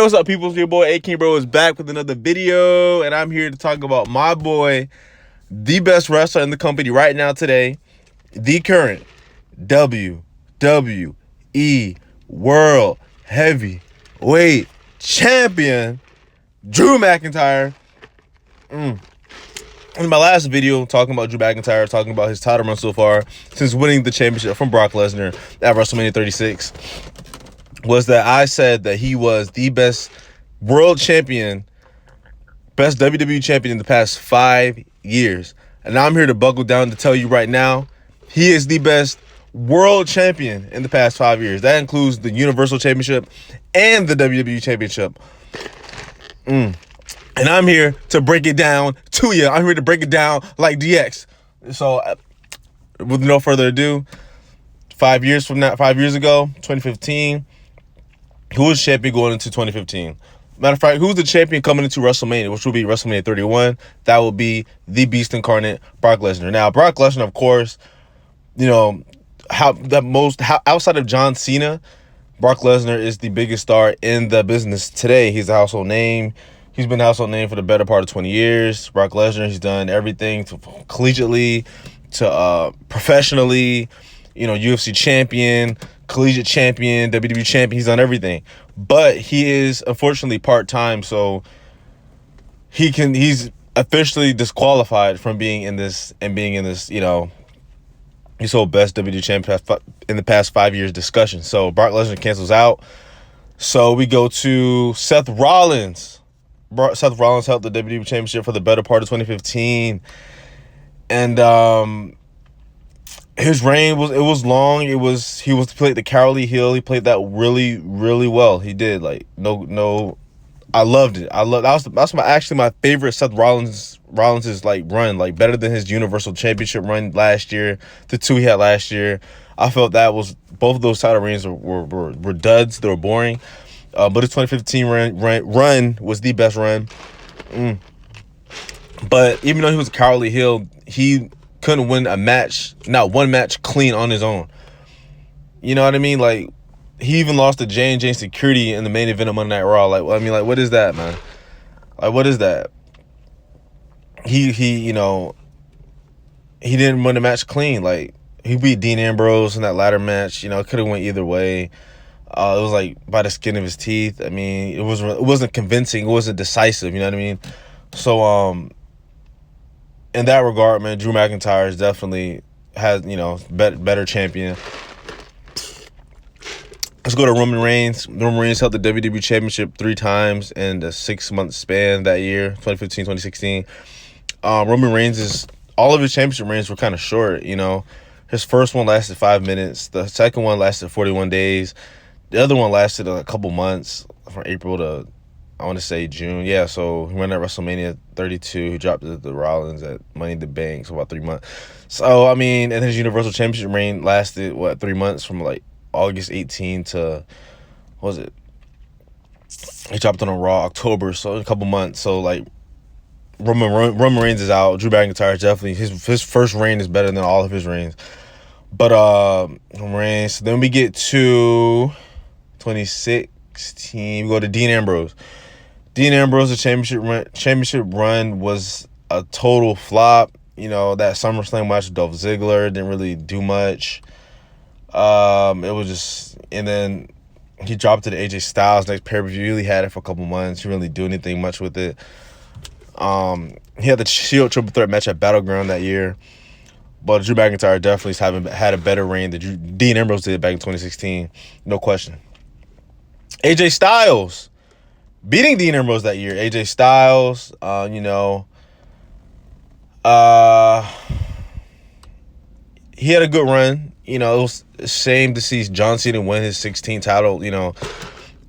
what's up, people? It's your boy A-King Bro is back with another video, and I'm here to talk about my boy, the best wrestler in the company right now today, the current WWE World Heavyweight Champion, Drew McIntyre. In my last video, talking about Drew McIntyre, talking about his title run so far since winning the championship from Brock Lesnar at WrestleMania 36, was that I said that he was the best world champion, best WWE champion in the past 5 years. And now I'm here to buckle down to tell you right now, he is the best world champion in the past 5 years. That includes the Universal Championship and the WWE Championship. And I'm here to break it down to you. I'm here to break it down like DX. So, with no further ado, 5 years ago, 2015, who was champion going into 2015? Matter of fact, who's the champion coming into WrestleMania, which will be WrestleMania 31? That will be the Beast Incarnate, Brock Lesnar. Now, Brock Lesnar, of course, you know, outside of John Cena, Brock Lesnar is the biggest star in the business today. He's a household name. He's been a household name for the better part of 20 years. Brock Lesnar, he's done everything to collegiately, to professionally, UFC champion, collegiate champion, WWE champion. He's done everything. But he is unfortunately part-time, so he's officially disqualified from being in this, his whole best WWE champion in the past 5 years discussion. So Brock Lesnar cancels out. So we go to Seth Rollins. Seth Rollins held the WWE Championship for the better part of 2015, and his reign was long. He played the cowardly heel. He played that really, really well. He did. I loved it. That's my favorite Seth Rollins's run, better than his Universal Championship run last year, the two he had last year. I felt that was both of those title reigns were duds. They were boring. But his 2015 run was the best run. But even though he was a cowardly heel, he couldn't win a match, not one match clean on his own. You know what I mean? He even lost to J&J Security in the main event of Monday Night Raw. What is that, man? What is that? He didn't win the match clean. He beat Dean Ambrose in that ladder match. It could have went either way. It was by the skin of his teeth. It wasn't convincing. It wasn't decisive. You know what I mean? So, in that regard, man, Drew McIntyre is definitely has better champion. Let's go to Roman Reigns. Roman Reigns held the WWE Championship 3 times in the 6-month span that year, 2015, 2016. Roman Reigns all of his championship reigns were kind of short. His first one lasted 5 minutes. The second one lasted 41 days. The other one lasted a couple months, from April to, I want to say, June. Yeah, so he went at WrestleMania 32. He dropped the Rollins at Money in the Bank, so about 3 months. So, and his Universal Championship reign lasted, 3 months, from August 18 to, what was it? He dropped on Raw October, so a couple months. So, Roman Reigns is out. Drew McIntyre is definitely, his first reign is better than all of his reigns. But, Roman Reigns. Then we get to 2016, we go to Dean Ambrose. Dean Ambrose's championship run was a total flop. That SummerSlam match with Dolph Ziggler didn't really do much. It was just, and then he dropped it to AJ Styles next pay-per-view. He really had it for a couple months. He didn't really do anything much with it. He had the Shield Triple Threat match at Battleground that year. But Drew McIntyre definitely had a better reign than Dean Ambrose did back in 2016. No question. AJ Styles beating Dean Ambrose that year. AJ Styles, he had a good run. It was a shame to see John Cena win his 16th title.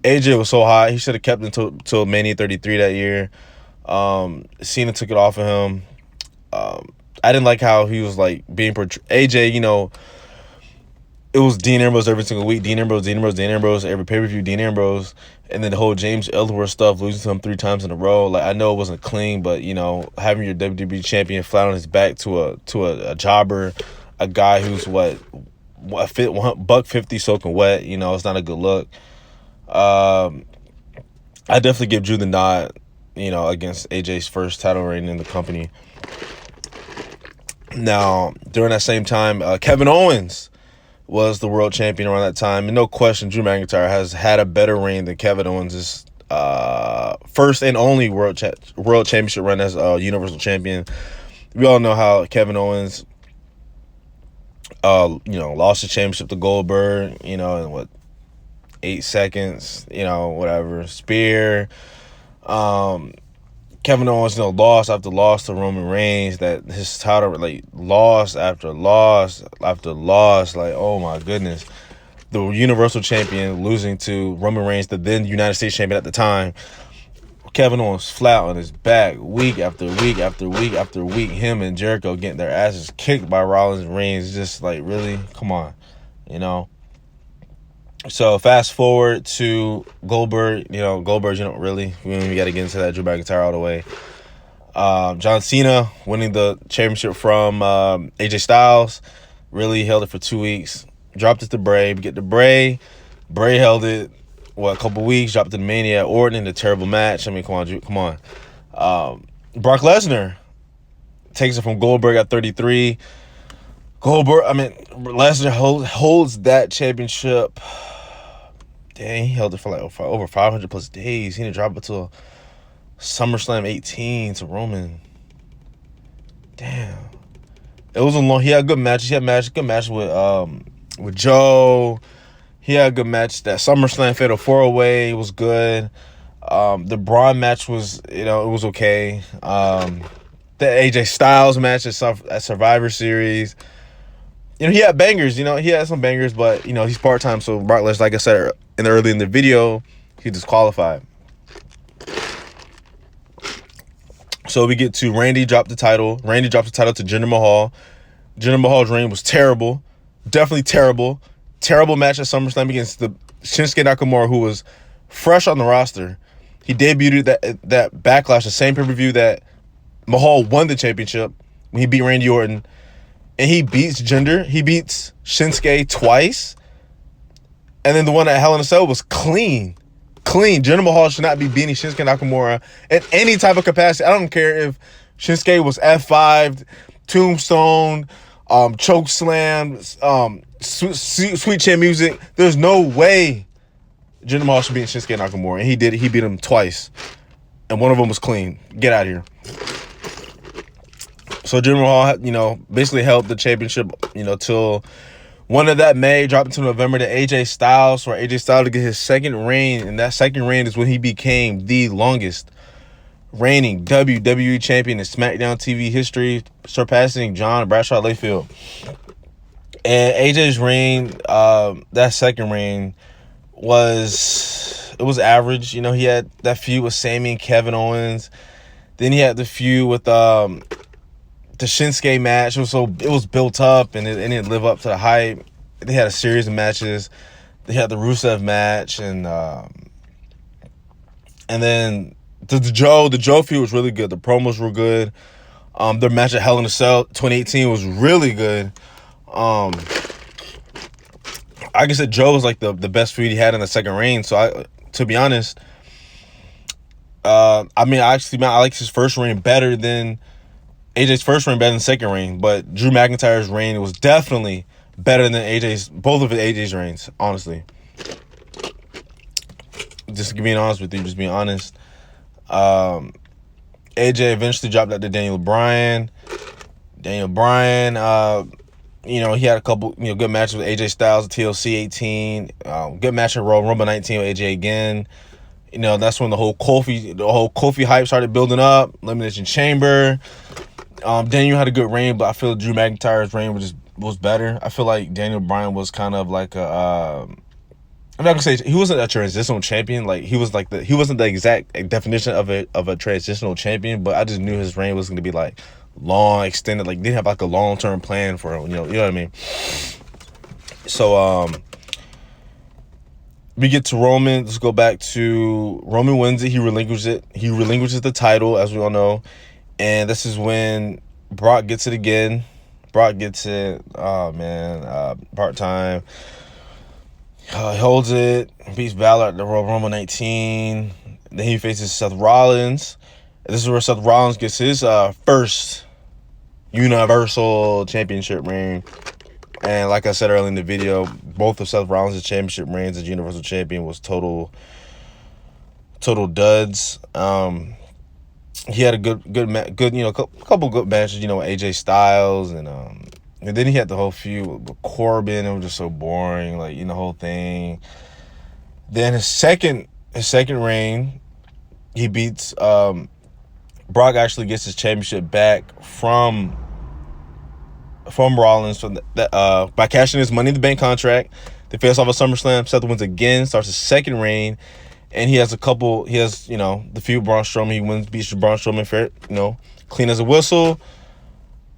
AJ was so hot. He should have kept it until Mania 33 that year. Cena took it off of him. I didn't like how he was being portrayed. AJ, it was Dean Ambrose every single week. Dean Ambrose, every pay-per-view, Dean Ambrose. And then the whole James Ellsworth stuff, losing to him 3 times in a row. I know it wasn't clean, but, having your WWE champion flat on his back to a jobber, a guy who's $150 soaking wet, it's not a good look. I definitely give Drew the nod, against AJ's first title reign in the company. Now, during that same time, Kevin Owens was the world champion around that time. And no question, Drew McIntyre has had a better reign than Kevin Owens' first and only world championship run as Universal Champion. We all know how Kevin Owens, lost the championship to Goldberg, in 8 seconds, whatever. Spear. Kevin Owens, lost after loss to Roman Reigns. That his title, loss after loss after loss. Oh my goodness. The Universal Champion losing to Roman Reigns, the then United States Champion at the time. Kevin Owens flat on his back week after week after week after week. Him and Jericho getting their asses kicked by Rollins and Reigns. Just really, come on, So fast forward to Goldberg. Goldberg, really. We got to get into that. Drew McIntyre all the way. John Cena winning the championship from AJ Styles. Really held it for 2 weeks. Dropped it to Bray. Get to Bray. Bray held it, a couple weeks. Dropped it to Mania at Orton in a terrible match. I mean, come on. Brock Lesnar takes it from Goldberg at 33. Lesnar holds that championship. Dang, he held it for over 500 plus days. He didn't drop it till SummerSlam 18 to Roman. Damn. It was a long. He had good matches. He had good match with Joe. He had a good match. That SummerSlam Fatal 4-Way was good. The Braun match was, it was okay. The AJ Styles match at Survivor Series. He had bangers. He had some bangers, but he's part-time. So Brock Lesnar, like I said early in the video, he disqualified. So we get to Randy dropped the title. Randy drops the title to Jinder Mahal. Jinder Mahal's reign was terrible. Definitely terrible. Terrible match at SummerSlam against the Shinsuke Nakamura, who was fresh on the roster. He debuted that Backlash, the same pay-per-view that Mahal won the championship when he beat Randy Orton. And he beats Jinder. He beats Shinsuke twice. And then the one at Hell in a Cell was clean. Jinder Mahal should not be beating Shinsuke Nakamura in any type of capacity. I don't care if Shinsuke was F5'd, Tombstone, choke slam, sweet chin music. There's no way Jinder Mahal should beat Shinsuke Nakamura. And he did it. He beat him twice. And one of them was clean. Get out of here. So Jinder Mahal, basically held the championship, till one of that May, dropped into November to AJ Styles, for AJ Styles to get his second reign. And that second reign is when he became the longest reigning WWE champion in SmackDown TV history, surpassing John Bradshaw Layfield. And AJ's reign, that second reign, was average. He had that feud with Sami and Kevin Owens. Then he had the feud with the Shinsuke match. It was built up and it didn't live up to the hype. They had a series of matches. They had the Rusev match and then the Joe feud was really good. The promos were good. Their match at Hell in a Cell 2018 was really good. Like I said, Joe was the best feud he had in the second reign. So to be honest, I like his first reign better than AJ's first reign, better than second reign. But Drew McIntyre's reign was definitely better than both of AJ's reigns, honestly. Just being honest with you, just being honest. AJ eventually dropped that to Daniel Bryan. He had a couple, good matches with AJ Styles at TLC 18. Good match at Royal Rumble 19 with AJ again. That's when the whole Kofi hype started building up. Elimination Chamber. Daniel had a good reign, but I feel Drew McIntyre's reign was better. I feel like Daniel Bryan was kind of like I'm not gonna say he wasn't a transitional champion. He wasn't the exact definition of a transitional champion, but I just knew his reign was gonna be long, extended. Didn't have a long-term plan for him. You know what I mean? So we get to Roman. Let's go back to Roman wins it. He relinquishes it. He relinquishes the title, as we all know. And this is when Brock gets it again. Brock gets it. Oh, man. Part-time. He holds it. Beats Balor at the Royal Rumble 19. Then he faces Seth Rollins. This is where Seth Rollins gets his first Universal Championship reign. And like I said earlier in the video, both of Seth Rollins' championship reigns as Universal Champion was total duds. He had a good couple good matches, with AJ Styles, and then he had the whole feud with Corbin. It was just so boring, the whole thing. Then his second reign, he beats Brock. Actually gets his championship back from Rollins by cashing his Money in the Bank contract. They face off at SummerSlam. Seth wins again, starts his second reign, and he has the feud with Braun Strowman. He beats Braun Strowman fair, clean as a whistle.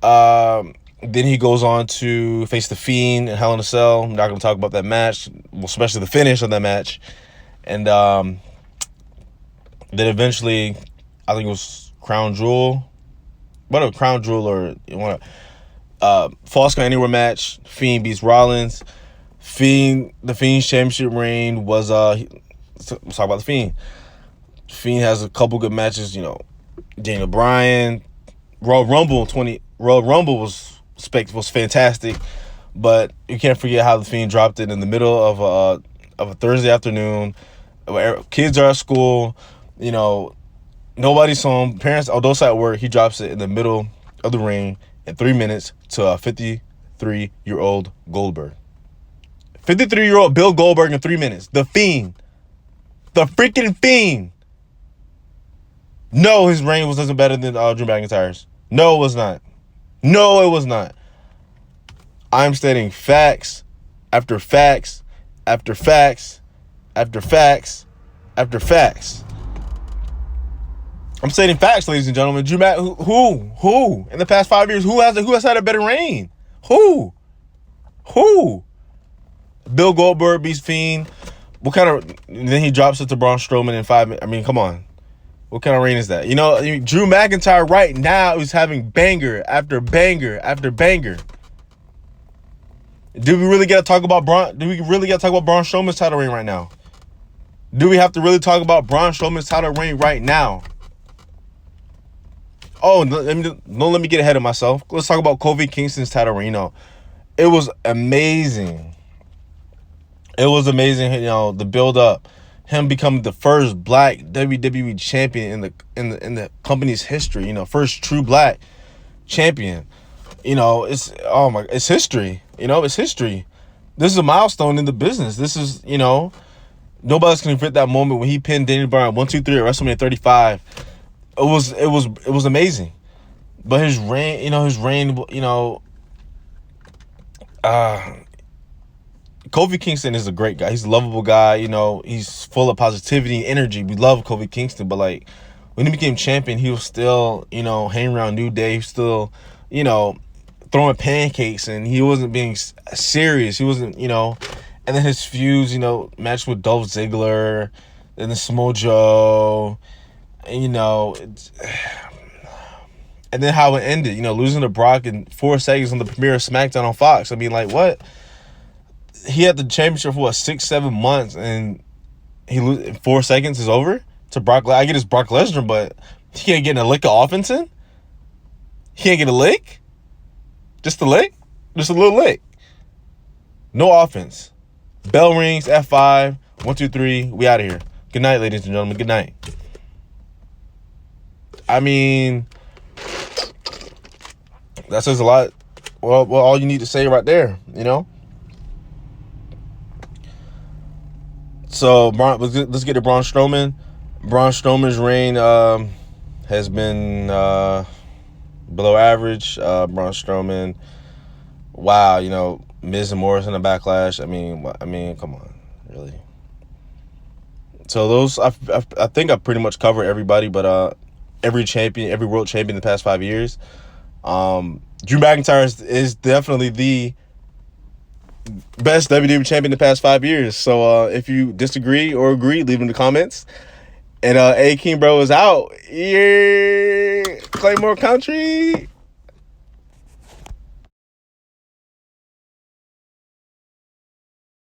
Then he goes on to face The Fiend in Hell in a Cell. I'm not going to talk about that match, especially the finish of that match. And then eventually, I think it was Crown Jewel. Whatever, Crown Jewel or Falls Count Anywhere match. Fiend beats Rollins. The Fiend's championship reign was let's talk about The Fiend. Fiend has a couple good matches, Daniel Bryan. Royal Rumble was fantastic, but you can't forget how The Fiend dropped it in the middle of a Thursday afternoon where kids are at school, nobody's home, parents, adults at work. He drops it in the middle of the ring in 3 minutes to a 53-year-old Goldberg. 53-year-old Bill Goldberg in 3 minutes. The Fiend. The freaking Fiend. No, his reign wasn't better than Drew McIntyre's. No, it was not. No, it was not. I'm stating facts after facts after facts after facts after facts. I'm stating facts, ladies and gentlemen. Drew Mac, who in the past 5 years, who has had a better reign? Who? Bill Goldberg beats Fiend. Then he drops it to Braun Strowman in 5 minutes. I mean, come on. What kind of reign is that? Drew McIntyre right now is having banger after banger after banger. Do we really got to talk about Braun Strowman's title reign right now? Do we have to really talk about Braun Strowman's title reign right now? Oh, don't let me get ahead of myself. Let's talk about Kofi Kingston's title reign. It was amazing. It was amazing, the build up, him becoming the first black WWE champion in the company's history. First true black champion. It's history. It's history. This is a milestone in the business. This is, nobody's gonna forget that moment when he pinned Daniel Bryan 1, 2, 3 at WrestleMania 35. It was amazing. But his reign, Kofi Kingston is a great guy. He's a lovable guy. He's full of positivity and energy. We love Kofi Kingston, but when he became champion, he was still, hanging around New Day. He was still, throwing pancakes, and he wasn't being serious. He wasn't, and then his feuds, match with Dolph Ziggler, and the Samoa Joe, and, and then how it ended, losing to Brock in 4 seconds on the premiere of SmackDown on Fox. I mean, what? He had the championship for 6-7 months, and he in 4 seconds is over to Brock. I get it's Brock Lesnar, but he can't get a lick of offense in. He can't get a lick. Just a lick, just a little lick. No offense. Bell rings. F5. 1, 2, 3. We out of here. Good night, ladies and gentlemen. Good night. I mean, that says a lot. Well, all you need to say right there, So let's get to Braun Strowman. Braun Strowman's reign has been below average. Braun Strowman, wow, Miz and Morrison in a Backlash. I mean, come on, really. So those, I think I pretty much covered everybody, but every world champion in the past 5 years. Drew McIntyre is definitely the best WWE champion in the past 5 years. So if you disagree or agree, leave in the comments. And A King Bro is out. Yeah, Claymore Country.